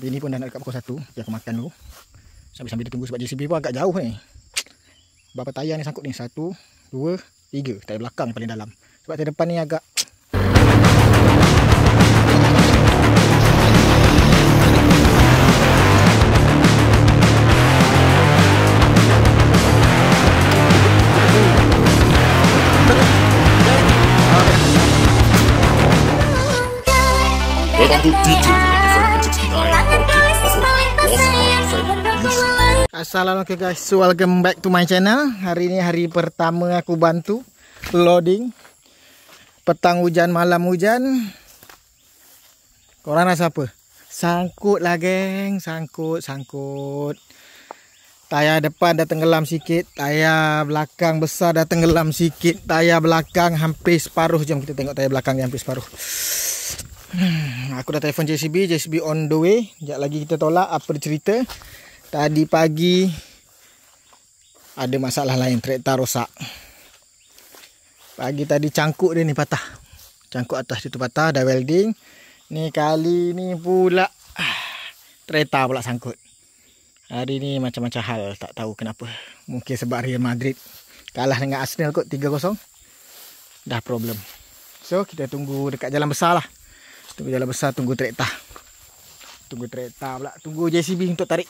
Tapi ini pun dah nak dekat pukul 1. Dia aku makan dulu. Sambil-sambil dia tunggu sebab JCB pun agak jauh ni. Berapa tayar ni sangkut ni? 1, 2, 3. Tayar belakang paling dalam. Sebab tayar depan ni agak Assalamualaikum guys, so welcome back to my channel. Hari ni hari pertama aku bantu loading. Petang hujan, malam hujan. Korang rasa apa? Sangkut lah geng, sangkut. Tayar depan dah tenggelam sikit, tayar belakang besar dah tenggelam sikit, tayar belakang hampir separuh. Jom kita tengok tayar belakang dia hampir separuh. Aku dah telefon JCB on the way. Sekejap lagi kita tolak. Apa cerita? Tadi pagi ada masalah lain, kereta rosak. Pagi tadi cangkuk dia ni patah. Cangkuk atas itu patah, dah welding. Ni kali ni pula kereta pula sangkut. Hari ni macam-macam hal, tak tahu kenapa. Mungkin sebab Real Madrid kalah dengan Arsenal kot 3-0. Dah problem. So kita tunggu dekat jalan besar lah. Tunggu jalan besar, tunggu kereta. Tunggu kereta pula, tunggu JCB untuk tarik.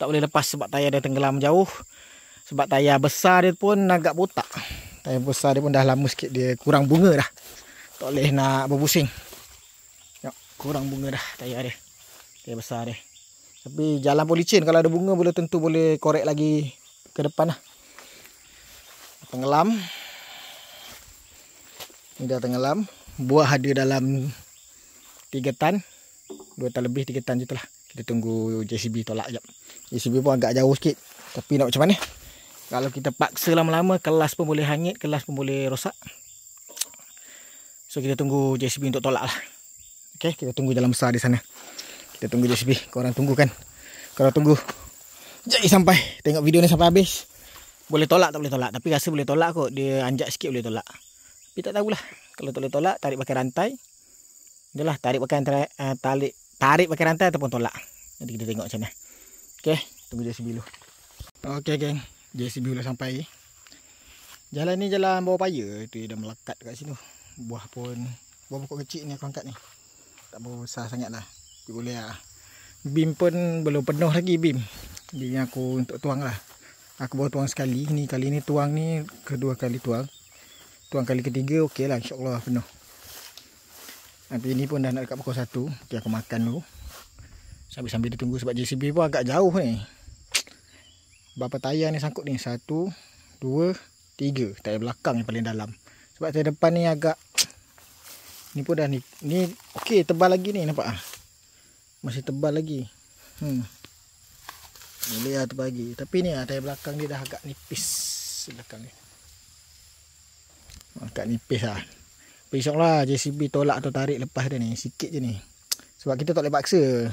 Tak boleh lepas sebab tayar dia tenggelam jauh. Sebab tayar besar dia pun agak botak. Tayar besar dia pun dah lama sikit, dia kurang bunga dah. Tak boleh nak berpusing. Tengok, kurang bunga dah tayar dia. Tayar besar dia. Tapi jalan pun licin. Kalau ada bunga boleh tentu boleh korek lagi ke depan lah. Tenggelam. Ini dah tenggelam. Buah ada dalam 3 tan. 2 tan lebih, 3 tan je tu lah. Kita tunggu JCB tolak sekejap. JCB pun agak jauh sikit. Tapi nak macam mana? Kalau kita paksa lama-lama, kelas pun boleh hangit, kelas pun boleh rosak. So kita tunggu JCB untuk tolak lah. Okay, kita tunggu jalan besar di sana. Kita tunggu JCB. Korang tunggu kan? Korang tunggu. Jadi sampai tengok video ni sampai habis. Boleh tolak tak boleh tolak. Tapi rasa boleh tolak kot. Dia anjak sikit boleh tolak. Tapi tak tahulah. Kalau tak boleh tolak, tarik pakai rantai. Itulah, tarik pakai rantai ataupun tolak. Nanti kita tengok macam mana. Okay, tunggu JCB dulu. Okay geng, JCB dah sampai. Jalan ni jalan bawah paya. Dia dah melekat kat sini. Buah pokok kecil ni aku angkat ni. Tak berapa besar sangat lah. Tapi boleh lah. Bim pun belum penuh lagi bim. Bim aku untuk tuang lah. Aku baru tuang sekali. Ni kali ni tuang ni kedua kali tuang. Tuang kali ketiga okey lah, insyaAllah penuh. Nanti ni pun dah nak dekat pukul 1. Okay, aku makan dulu. Sambil-sambil dia tunggu sebab JCB pun agak jauh ni. Berapa tayar ni sangkut ni? 1, 2, 3. Tayar belakang yang paling dalam. Sebab tayar depan ni agak ni pun dah ni okey, tebal lagi ni, nampak ah. Masih tebal lagi. Boleh lah tebal lagi. Tapi ni tayar belakang dia dah agak nipis belakang ni. Agak nipis lah. Tapi insyaAllah JCB tolak atau tarik lepas dia ni. Sikit je ni. Sebab kita tak boleh paksa.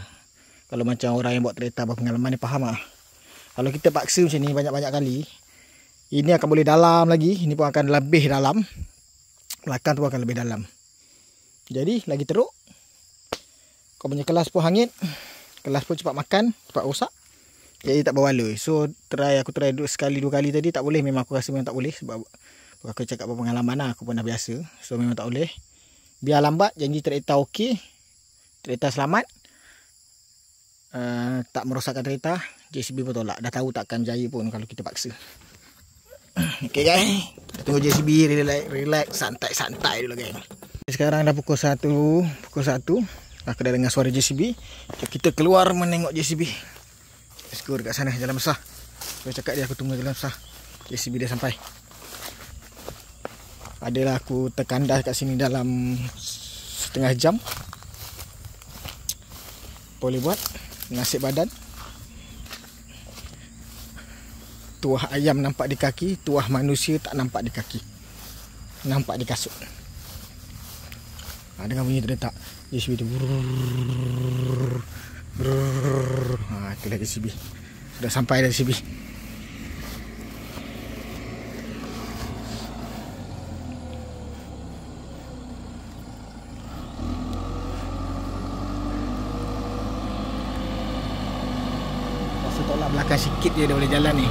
Kalau macam orang yang buat kereta berpengalaman ni faham lah. Kalau kita paksa macam ni banyak-banyak kali, ini akan boleh dalam lagi. Ini pun akan lebih dalam. Belakang tu akan lebih dalam. Jadi lagi teruk. Kau punya kelas pun hangit. Kelas pun cepat makan, cepat rosak. Jadi tak berwala. So aku try sekali 2 kali tadi tak boleh. Memang aku rasa memang tak boleh. Sebab aku cakap berpengalaman lah. Aku pun dah biasa. So memang tak boleh. Biar lambat. Janji kereta okey. Kereta selamat. Tak merosakkan kereta. JCB pun tolak. Dah tahu takkan berjaya pun kalau kita paksa. Okay guys. Kita tunggu JCB relax. Santai dulu guys. Sekarang dah pukul 1. Aku dah dengar suara JCB. Kita keluar menengok JCB. Let's go dekat sana jalan besar. Aku cakap dia aku tunggu jalan besar. JCB dah sampai. Adalah aku terkandas kat sini dalam setengah jam. Boleh buat. Nasib badan. Tuah ayam nampak di kaki. Tuah manusia tak nampak di kaki. Nampak di kasut. Dengar bunyi terdetak. JCB tu. Itulah JCB. Sudah sampai dah JCB. So tolak belakang sikit je dah boleh jalan ni.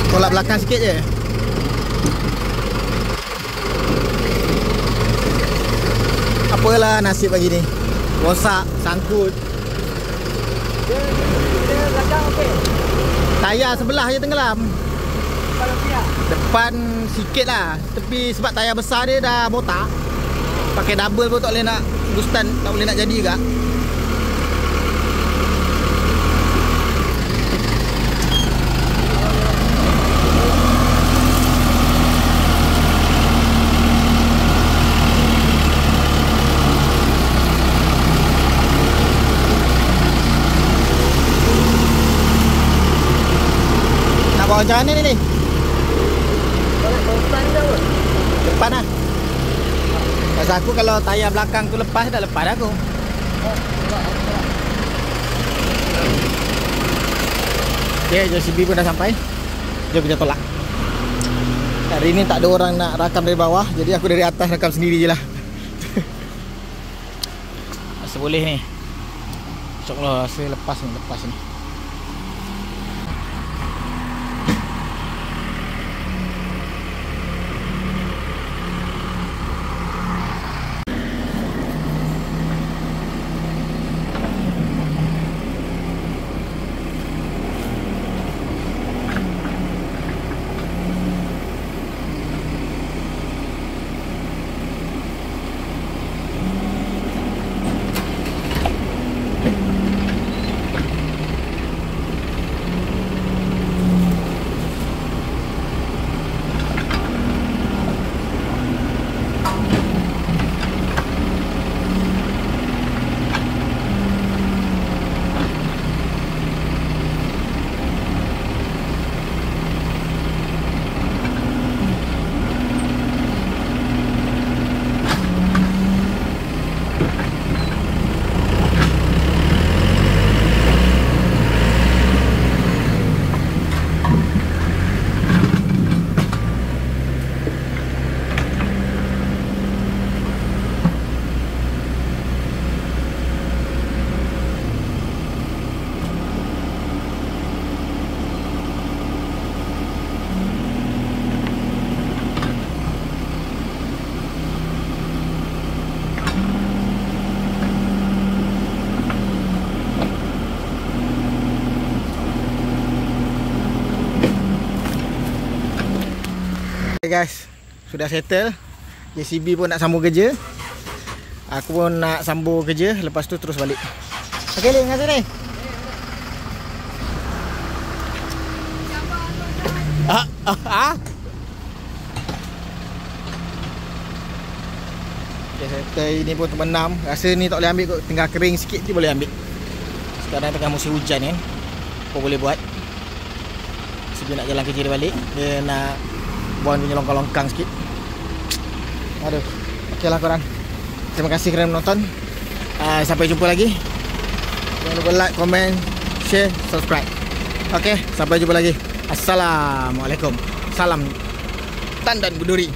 Tolak belakang sikit je. Apalah nasib pagi ni. Rosak, sangkut. Dia belakang okey. Tayar sebelah je tenggelam. Kalau pihak. Depan sikit lah. Tepi sebab tayar besar dia dah botak. Pakai double pun tak boleh nak boostan, tak boleh nak jadi juga. Nak bawa macam mana ni? Depan lah. Pasal aku kalau tayar belakang tu lepas, dah lepas dah aku. Okay, JCB pun dah sampai. Jom kita tolak. Hari ni tak ada orang nak rakam dari bawah, jadi aku dari atas rakam sendiri je lah. Rasa boleh ni. InsyaAllah rasa lepas ni. Okay guys, sudah settle. JCB pun nak sambung kerja. Aku pun nak sambung kerja. Lepas tu terus balik. Okay Lin, dengan sini. Okay, settle ini pun terbenam. Rasa ni tak boleh ambil kot. Tengah kering sikit je boleh ambil. Sekarang tengah musim hujan kan. Apa boleh buat. Sebelum nak jalan kerja dia balik, dia nak buang punya longkang-longkang sikit. Aduh. Okey lah korang. Terima kasih kerana menonton. Sampai jumpa lagi. Jangan lupa like, komen, share, subscribe. Okey, sampai jumpa lagi. Assalamualaikum. Salam Tandan Buduri.